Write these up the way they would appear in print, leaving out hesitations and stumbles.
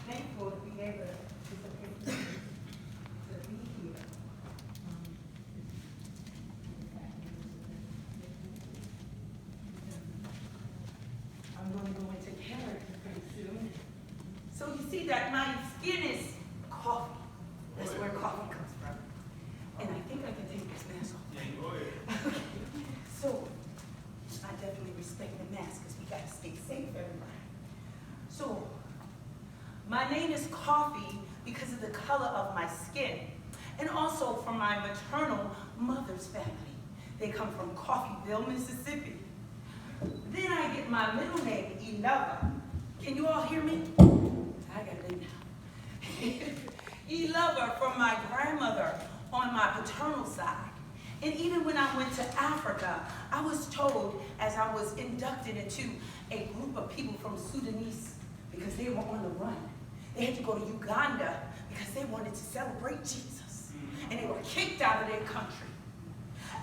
thankful to be able to be here. I'm going to go into character pretty soon. So you see that my skin is coffee. That's where coffee comes from. And I think I can take this mask off. Yeah, go ahead. So I definitely respect the mask because we got to stay safe, everybody. So my name is Coffee because of the color of my skin, and also from my maternal mother's family. They come from Coffeeville, Mississippi. Then I get my middle name, Elover. Can you all hear me? I got it now. Elover from my grandmother on my paternal side. And even when I went to Africa, I was told as I was inducted into a group of people from Sudanese because they were on the run. They had to go to Uganda because they wanted to celebrate Jesus. And they were kicked out of their country.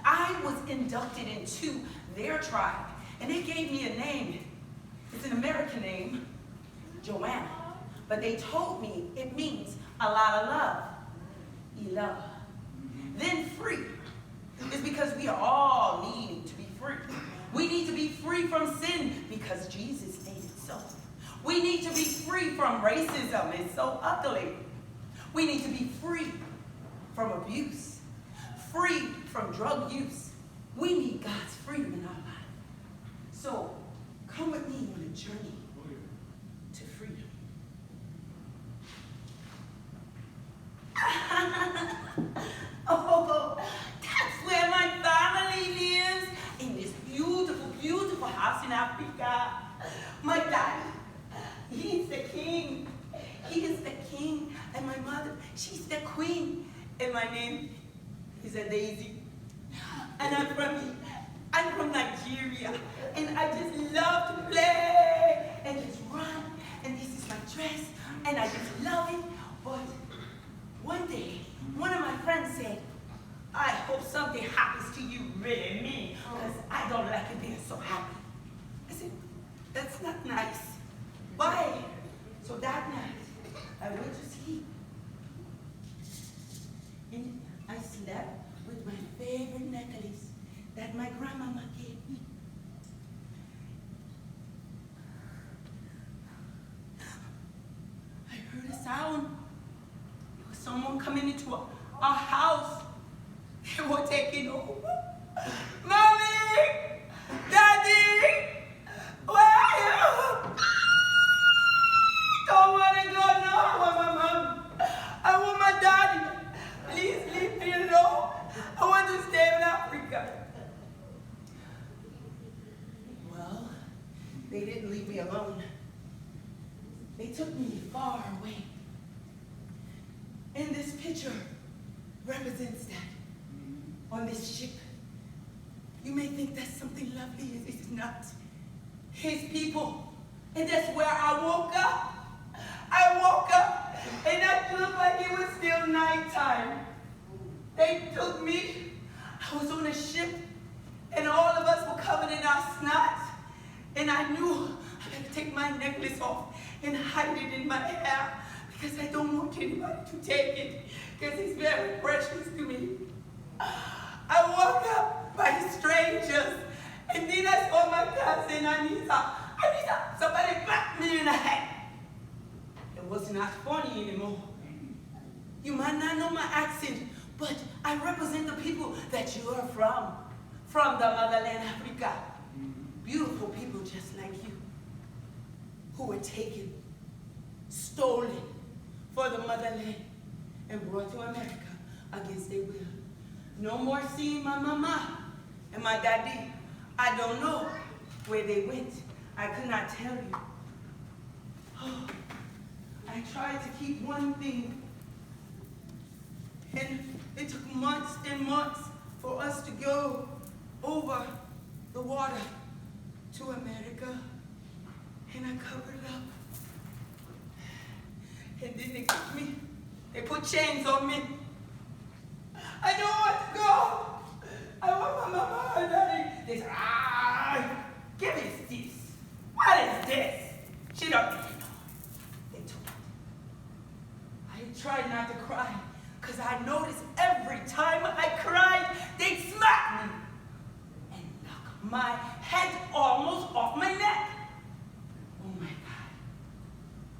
I was inducted into their tribe, and they gave me a name. It's an American name, Joanna. But they told me it means a lot of love, Elover. Then free is because we are all needing to be free. We need to be free from sin because Jesus made it so. We need to be free from racism. It's so ugly. We need to be free from abuse, free from drug use. We need God's freedom in our life. So come with me on a journey to freedom. Oh, that's where my family lives, in this beautiful, beautiful house in Africa. My daddy, he's the king. He is the king, and my mother, she's the queen. And my name is a Daisy. And I'm from Nigeria, and I just love to play and just run. And this is my dress, and I just love it. But one day, one of my friends said, I hope something happens to you, really me, because I don't like you being so happy. I said, that's not nice. Why? So that night, I went to sleep. And I slept with my favorite necklace that my grandmama gave me. I heard a sound. It was someone coming into our house. They were taking over. Mommy! Daddy! Where are you? Don't want to go now. I want my mom. I want my daddy. Please leave me alone. I want to stay in Africa. Well, they didn't leave me alone. They took me far away. And this picture represents that. On this ship, you may think that's something lovely. It is not. His people. And that's where I woke up. I woke up, and it looked like it was still nighttime. They took me. I was on a ship, and all of us were covered in our snot. And I knew I had to take my necklace off and hide it in my hair because I don't want anybody to take it because it's very precious to me. I woke up by strangers, and then I saw my cousin Anita. Anita, somebody clapped me in the head. It was not funny anymore. You might not know my accent, but I represent the people that you are from the motherland Africa. Beautiful people just like you, who were taken, stolen for the motherland, and brought to America against their will. No more seeing my mama and my daddy. I don't know where they went. I could not tell you. Oh, I tried to keep one thing, and it took months and months for us to go over the water to America, and I covered it up. And then they took me. They put chains on me. I don't want to go. I want my mama and daddy. They said, give me this. What is this? She don't even know. They took it. tried not to cry, because I noticed every time I cried, they'd smack me and knock my head almost off my neck. Oh my God.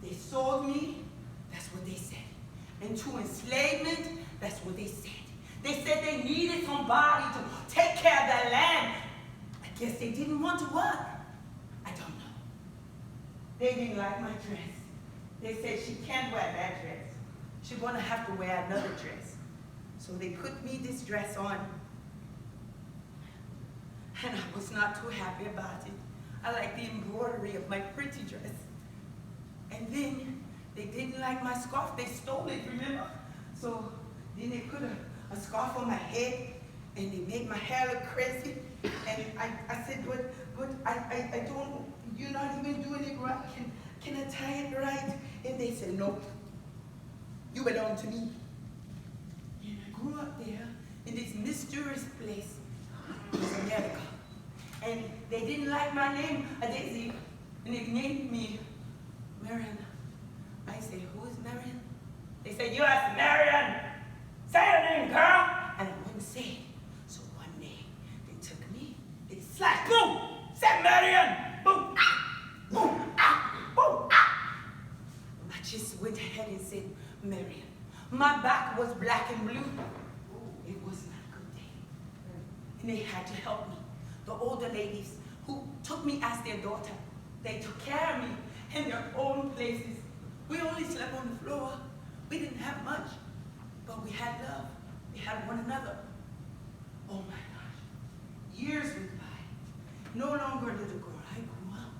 They sold me, that's what they said. Into enslavement, that's what they said. They said they needed somebody to take care of their land. I guess they didn't want to work. I don't know. They didn't like my dress. They said she can't wear that dress. She's gonna have to wear another dress. So they put me this dress on. And I was not too happy about it. I like the embroidery of my pretty dress. And then they didn't like my scarf. They stole it, remember? So then they put a scarf on my head and they made my hair look crazy. And I said, but I don't, you're not even doing it right. Can I tie it right? And they said, no, you belong to me. And I grew up there in this mysterious place. It was America. And they didn't like my name, Daisy, and they named me Marion. I said, who is Marion? They said, you are Marion. Say your name, girl. And I wouldn't say it. So one day, they took me, they slashed, boom, said Marion, boom, ah, boom, ah, boom, ah. I just went ahead and said, Marion. My back was black and blue. It was not a good day. And they had to help me. The older ladies who took me as their daughter, they took care of me in their own places. We only slept on the floor. We didn't have much, but we had love. We had one another. Oh my gosh. Years went by. No longer a little girl. I grew up.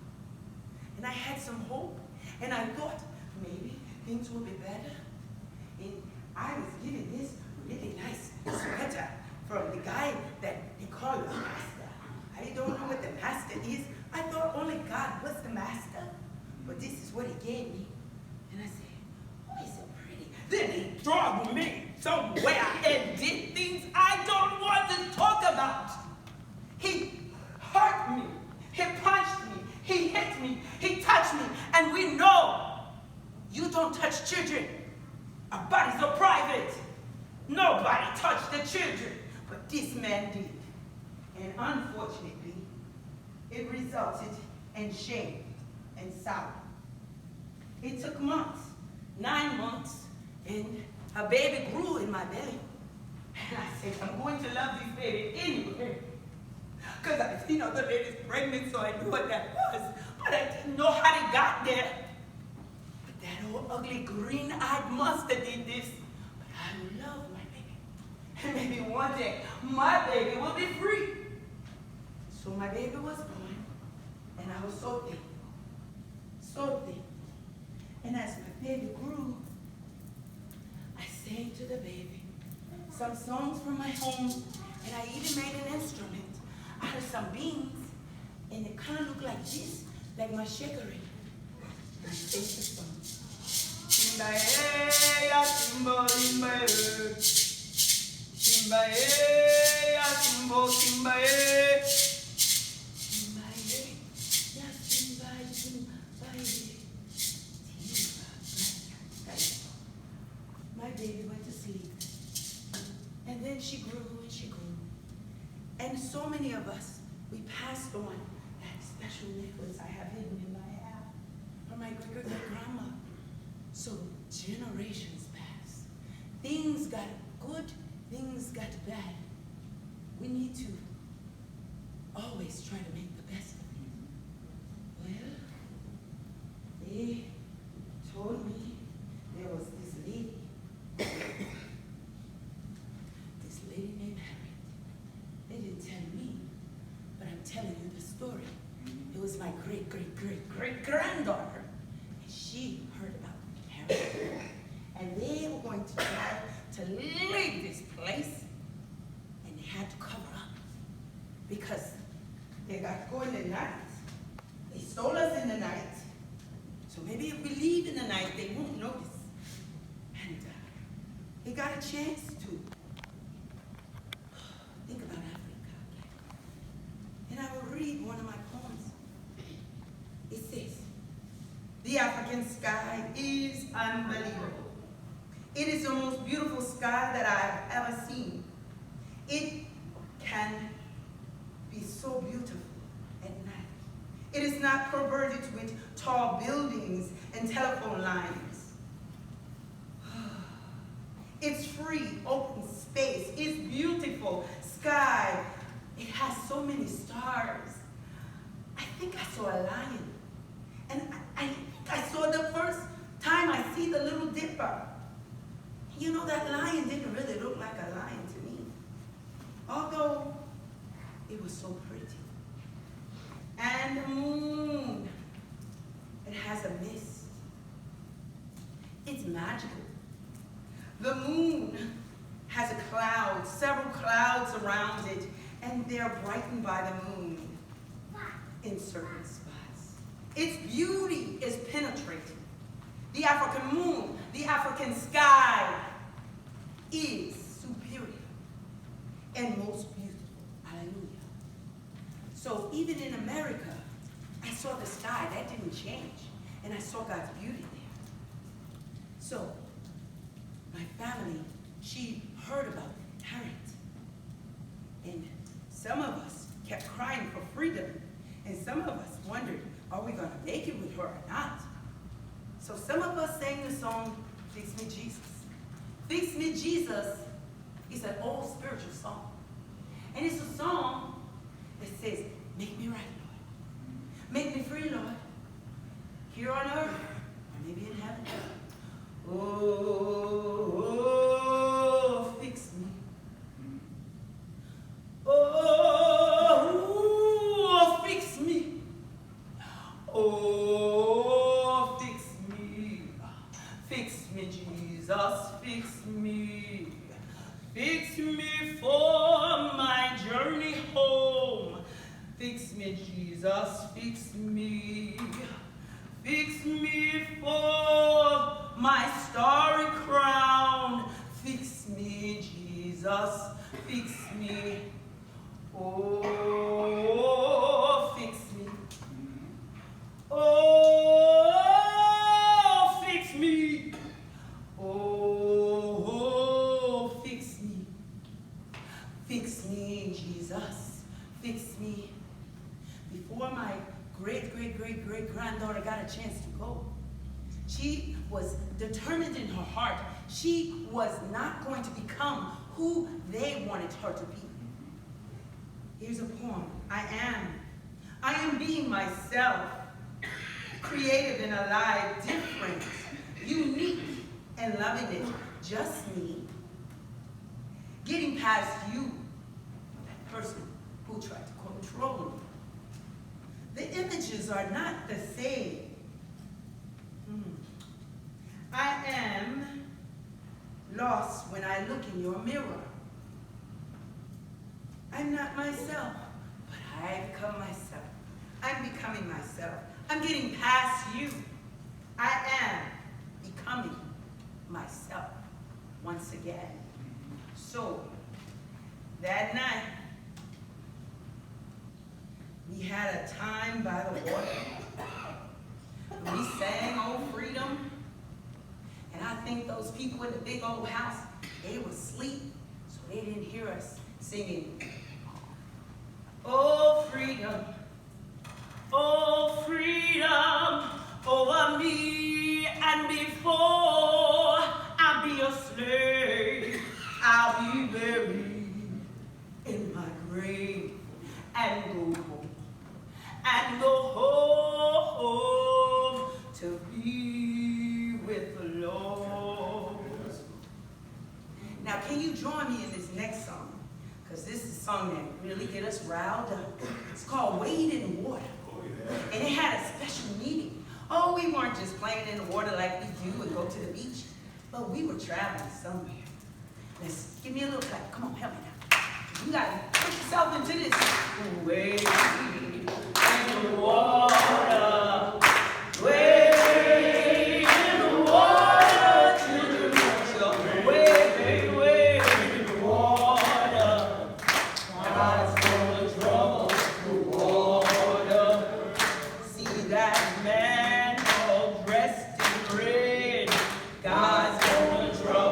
And I had some hope. And I thought maybe things would be better. And I was given this really nice sweater from the guy that they call the master. I don't know what the master is. I thought only God was the master. But this is what he gave me. And I said, oh, he's so pretty. Then he dragged me somewhere and did things I don't want to talk about. He hurt me. He punched me. He hit me. He touched me. And we know you don't touch children. Our bodies are private. Nobody touched the children. But this man did. And unfortunately, it resulted in shame and sorrow. It took months, 9 months, and a baby grew in my belly. And I said, I'm going to love this baby anyway. Because I've seen other ladies pregnant, so I knew what that was. But I didn't know how they got there. But that old ugly green-eyed monster did this. But I love my baby. And maybe one day, my baby will be free. So my baby was born, and I was so thin, so thin. And as my baby grew, I sang to the baby some songs from my home, and I even made an instrument out of some beans, and it kind of looked like this, like my shakery. And I sang the song. Simba ya simbo simba simba ya simbo simba My baby went to sleep. And then she grew and she grew. And so many of us, we passed on that special necklace I have hidden in my hair from my great-great-grandma. So generations passed. Things got good, things got bad. We need to always try to make the best of it. Well, they told me there was this lady. This lady named Harriet. They didn't tell me, but I'm telling you the story. It was my great-great-great-great-granddaughter, and she heard about Harriet. And they were going to try to leave this place, and they had to cover up because they got to go in the night. They stole us in the night. So maybe if we leave in the night, they won't notice. And they got a chance to think about Africa. And I will read one of my poems. It says, the African sky is unbelievable. It is the most beautiful sky that I've ever seen. It can be so beautiful at night. It is not perverted with tall buildings and telephone lines. It's free, open space. It's beautiful sky. It has so many stars. I think I saw a lion. And I think I saw the first time I see the Little Dipper. You know, that lion didn't really look like a lion to me, although it was so pretty. And the moon, it has a mist. It's magical. The moon has a cloud, several clouds around it, and they're brightened by the moon in certain spots. Its beauty is penetrating. The African moon, the African sky is superior and most beautiful. Hallelujah. So even in America, I saw the sky. That didn't change. And I saw God's beauty there. So my family, she heard about Harriet. And some of us kept crying for freedom. And some of us wondered, are we going to make it with her or not? So some of us sang the song, Fix Me Jesus. Fix Me Jesus is an old spiritual song. And it's a song that says, make me right, Lord. Make me free, Lord. Here on earth, or maybe in heaven. Oh, fix me. Oh, fix me. Oh, fix me. Fix me, Jesus, fix me. Fix me for my journey home. Fix me, Jesus, fix me. Fix me for my starry crown. Fix me, Jesus, fix me. Oh, fix me. Oh, fix me. Oh, fix me. Fix me, Jesus. Fix me. Before my great-great-great-great-granddaughter got a chance to go, she was determined in her heart. She was not going to become who they wanted her to be. Here's a poem. I am being myself, creative and alive, different, unique, and loving it, just me. Getting past you, that person who tried to control me. The images are not the same. I am lost when I look in your mirror. I'm not myself, but I become myself. I'm becoming myself. I'm getting past you. I am becoming myself once again. So, that night, we had a time by the water. We sang "Oh Freedom," and I think those people in the big old house, they were asleep, so they didn't hear us singing. Oh freedom, over me, and before I be a slave, I'll be buried in my grave and go home to be with the Lord. Now, can you join me in this next song? Because this is a song that really get us riled up. It's called Wade in the Water. And it had a special meaning. Oh, we weren't just playing in the water like we do and go to the beach, but we were traveling somewhere. Let's give me a little clap. Come on, help me now. You gotta put yourself into this. Wade in the water. Wade in the water. Children, wade in the water. God's gonna draw the water. See that man all dressed in red. God's gonna draw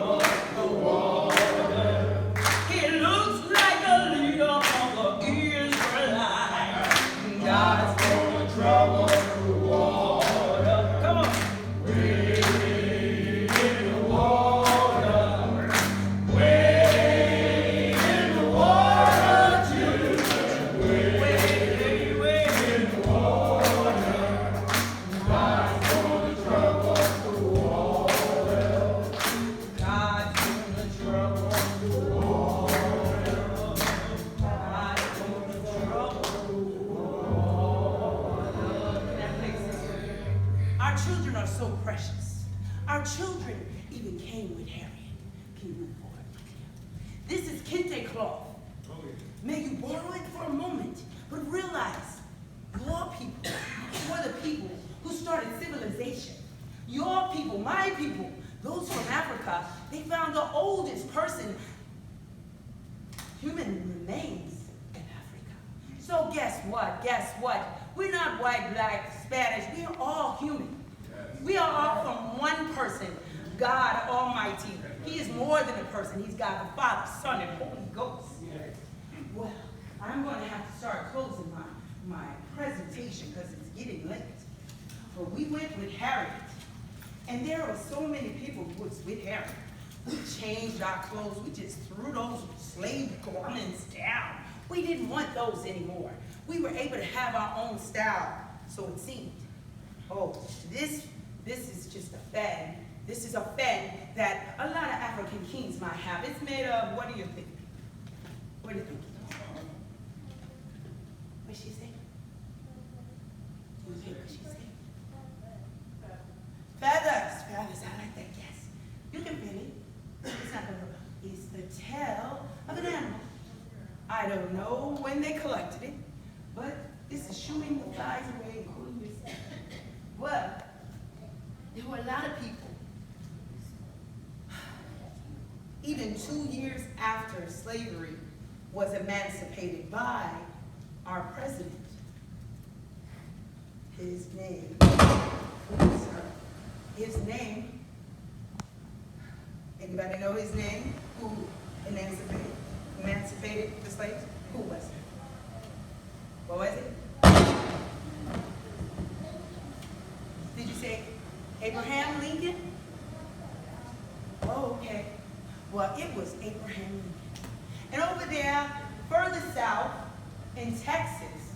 Our children even came with Harriet. Can you move forward? This is kente cloth. May you borrow it for a moment, but realize your people were the people who started civilization. Your people, my people, those from Africa, they found the oldest human remains in Africa. So guess what? Guess what? We're not white, black, Spanish. We are all human. We are all from one person, God Almighty. He is more than a person. He's God the Father, Son, and Holy Ghost. Well, I'm going to have to start closing my presentation because it's getting late. But we went with Harriet. And there were so many people who was with Harriet. We changed our clothes. We just threw those slave garments down. We didn't want those anymore. We were able to have our own style, so it seemed. Oh, this is just a fad. This is a fad that a lot of African kings might have. It's made of, what do you think? What do you think? What'd she say? What do you think she said? Feathers. Feathers, I like that, yes. You can feel it. It's not gonna, it's the tail of an animal. I don't know when they collected it, but this is shooing the flies away and cooling this. Well, there were a lot of people. Even 2 years after slavery was emancipated by our president. His name, anybody know his name? Who emancipated the slaves? Who was it? What was it? Did you say Abraham Lincoln? Oh, okay. Well, it was Abraham Lincoln. And over there, further south, in Texas,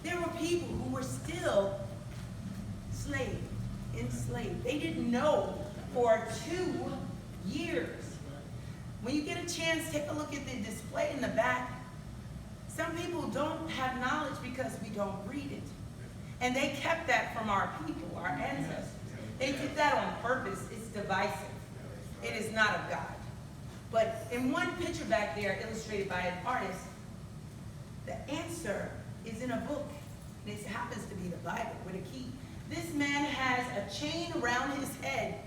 there were people who were still enslaved. They didn't know for 2 years. When you get a chance, take a look at the display in the back. Some people don't have knowledge because we don't read it. And they kept that from our people, our ancestors. They did that on purpose. It's divisive. It is not of God. But in one picture back there, illustrated by an artist, the answer is in a book. And it happens to be the Bible with a key. This man has a chain around his head.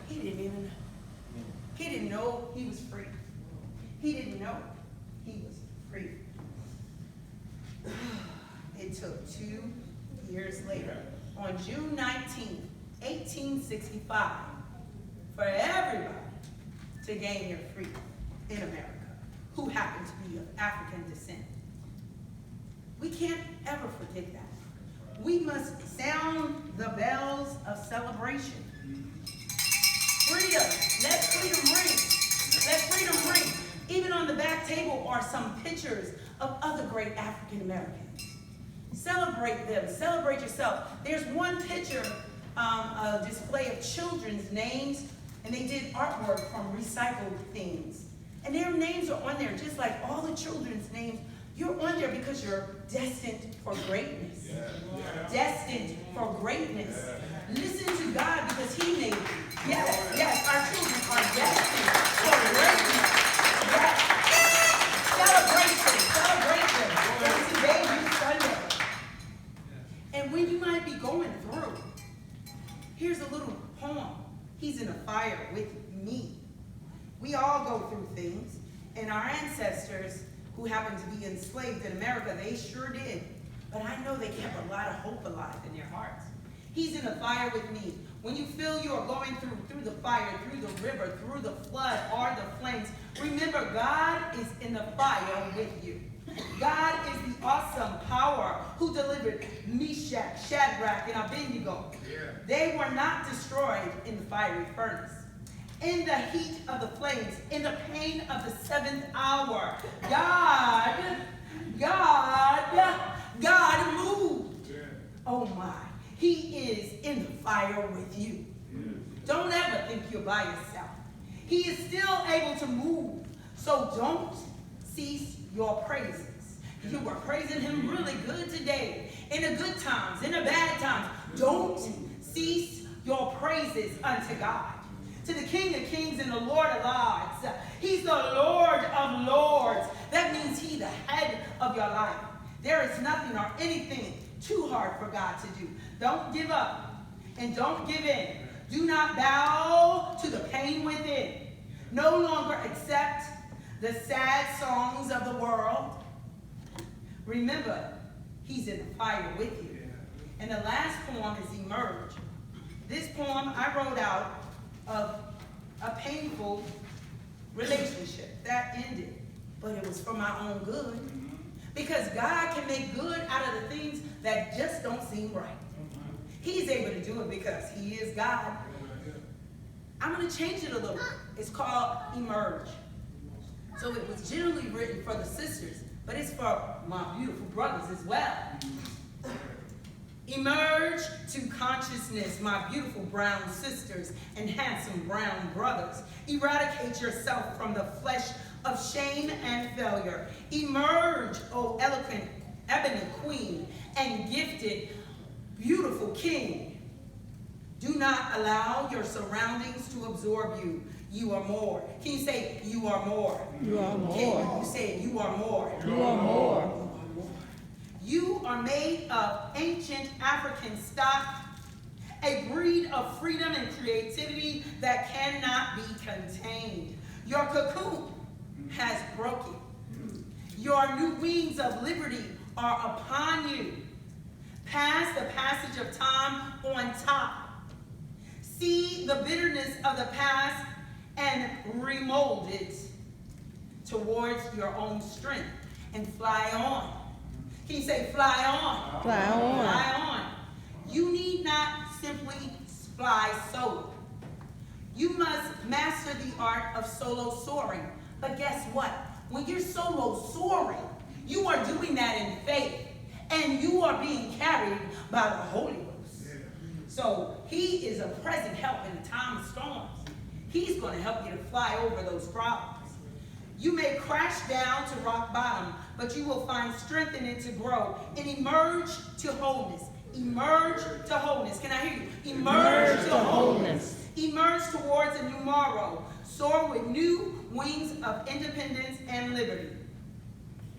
He didn't know he was free. He didn't know he was free. It took 2 years later, on June 19, 1865, for everybody to gain their freedom in America, who happened to be of African descent. We can't ever forget that. We must sound the bells of celebration. Freedom. Let freedom ring. Let freedom ring. Even on the back table are some pictures of other great African Americans. Celebrate them. Celebrate yourself. There's one picture, a display of children's names, and they did artwork from recycled things. And their names are on there, just like all the children's names. You're on there because you're destined for greatness. Destined for greatness. Listen to God because He made you. Yes, our children are destined for greatness. Yes. Celebration. It's Sunday. And when you might be going through, here's a little poem. He's in a fire with me. We all go through things, and our ancestors who happened to be enslaved in America, they sure did. But I know they kept a lot of hope alive in their hearts. He's in the fire with me. When you feel you are going through the fire, through the river, through the flood, or the flames, remember God is in the fire with you. God is the awesome power who delivered Meshach, Shadrach, and Abednego. They were not destroyed in the fiery furnace. In the heat of the flames, in the pain of the 7th hour, God moved. Oh my, He is in the fire with you. Don't ever think you're by yourself. He is still able to move, so don't cease your praises. You were praising Him really good today, in the good times, in the bad times. Don't cease your praises unto God. To the King of Kings and the Lord of Lords. He's the Lord of Lords. That means he's the head of your life. There is nothing or anything too hard for God to do. Don't give up and don't give in. Do not bow to the pain within. No longer accept the sad songs of the world. Remember, he's in the fire with you. And the last poem is Emerge. This poem I wrote out of a painful relationship that ended, but it was for my own good. Because God can make good out of the things that just don't seem right. He's able to do it because he is God. I'm going to change it a little bit. It's called Emerge. So it was generally written for the sisters, but it's for my beautiful brothers as well. Emerge to consciousness, my beautiful brown sisters and handsome brown brothers. Eradicate yourself from the flesh of shame and failure. Emerge, O eloquent ebony queen and gifted beautiful king. Do not allow your surroundings to absorb you. You are more. Can you say, you are more? You are more. Can you say, you are more? You are more. You are made of ancient African stock, a breed of freedom and creativity that cannot be contained. Your cocoon has broken. Your new wings of liberty are upon you. Pass the passage of time on top. See the bitterness of the past and remold it towards your own strength and fly on. Can you say fly on? Fly on. Fly on. You need not simply fly solo. You must master the art of solo soaring. But guess what? When you're solo soaring, you are doing that in faith. And you are being carried by the Holy Ghost. So he is a present help in the time of storms. He's going to help you to fly over those problems. You may crash down to rock bottom, but you will find strength in it to grow and emerge to wholeness. Emerge to wholeness. Can I hear you? Emerge to wholeness. Emerge towards a new morrow. Soar with new wings of independence and liberty.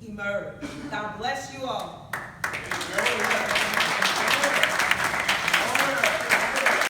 Emerge. God bless you all.